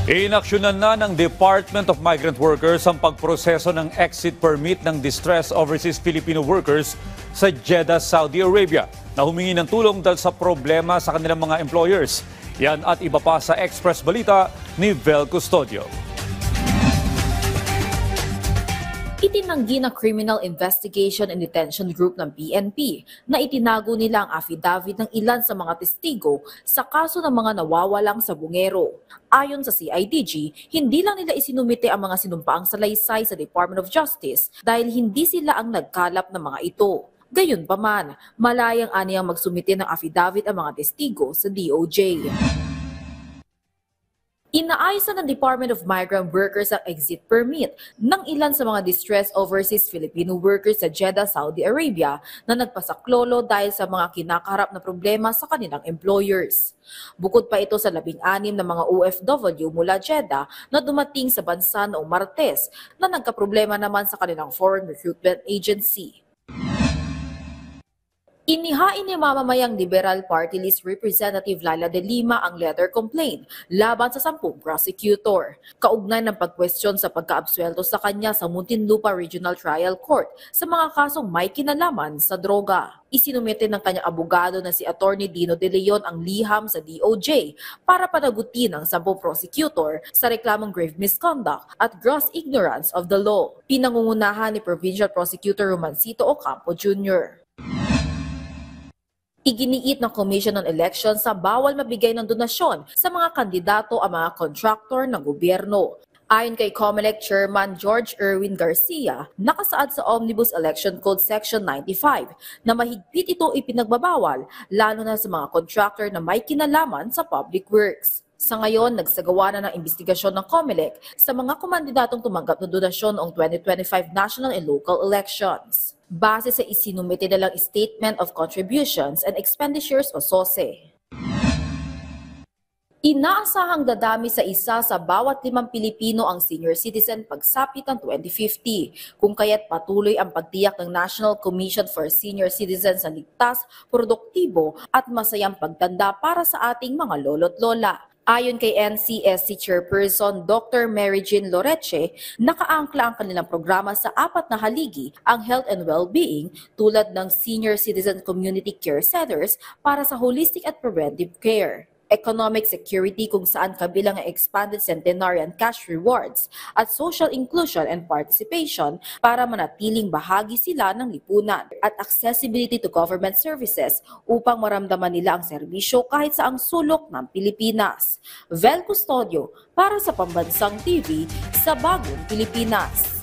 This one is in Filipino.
Inaksyonan na ng Department of Migrant Workers ang pagproseso ng exit permit ng distressed overseas Filipino workers sa Jeddah, Saudi Arabia na humingi ng tulong dahil sa problema sa kanilang mga employers. Yan at iba pa sa Express Balita ni Vel Custodio. Itinanggi ng Criminal Investigation and Detention Group ng PNP na itinago nila ang affidavit ng ilan sa mga testigo sa kaso ng mga nawawalang sabungero. Ayon sa CIDG, hindi lang nila isinumite ang mga sinumpaang salaysay sa Department of Justice dahil hindi sila ang nagkalap ng mga ito. Gayunpaman, malayang aniyang magsumite ng affidavit ang mga testigo sa DOJ. Inaayos na ng Department of Migrant Workers ang exit permit ng ilan sa mga distressed overseas Filipino workers sa Jeddah, Saudi Arabia na nagpasaklolo dahil sa mga kinakaharap na problema sa kanilang employers. Bukod pa ito sa 16 na mga OFW mula Jeddah na dumating sa bansa noong Martes na nagkaproblema naman sa kanilang foreign recruitment agency. Inihain ni mamamayang Liberal Party List Representative Laila de Lima ang letter complaint laban sa 10 prosecutor. Kaugnay ng pagkwestiyon sa pagkaabsuelto sa kanya sa Muntinlupa Regional Trial Court sa mga kasong may kinalaman sa droga. Isinumite ng kanyang abogado na si Attorney Dino De Leon ang liham sa DOJ para panagutin ang 10 prosecutor sa reklamong grave misconduct at gross ignorance of the law. Pinangungunahan ni Provincial Prosecutor Romancito Ocampo Jr. Iginiit ng Commission on Elections sa bawal mabigay ng donasyon sa mga kandidato ang mga contractor ng gobyerno. Ayon kay COMELEC Chairman George Erwin Garcia, nakasaad sa Omnibus Election Code Section 95 na mahigpit itong ipinagbabawal lalo na sa mga contractor na may kinalaman sa public works. Sa ngayon, nagsagawa na ng investigasyon ng COMELEC sa mga kumandidatong tumanggap ng donasyon noong 2025 national and local elections. Base sa isinumite nilang Statement of Contributions and Expenditures o SOSE. Inaasahang dadami sa isa sa bawat 5 Pilipino ang senior citizen pagsapit ng 2050, kung kaya't patuloy ang pagtiyak ng National Commission for Senior Citizens sa ligtas, produktibo at masayang pagtanda para sa ating mga lolo't lola. Ayon kay NCSC Chairperson Dr. Mary Jean Loreche, nakaangkla ang kanilang programa sa 4 na haligi ang health and well-being tulad ng Senior Citizen Community Care Centers para sa holistic at preventive care. Economic security kung saan kabilang ang expanded centenarian cash rewards at social inclusion and participation para manatiling bahagi sila ng lipunan at accessibility to government services upang maramdaman nila ang serbisyo kahit sa ang sulok ng Pilipinas. Vel Custodio para sa Pambansang TV sa Bagong Pilipinas.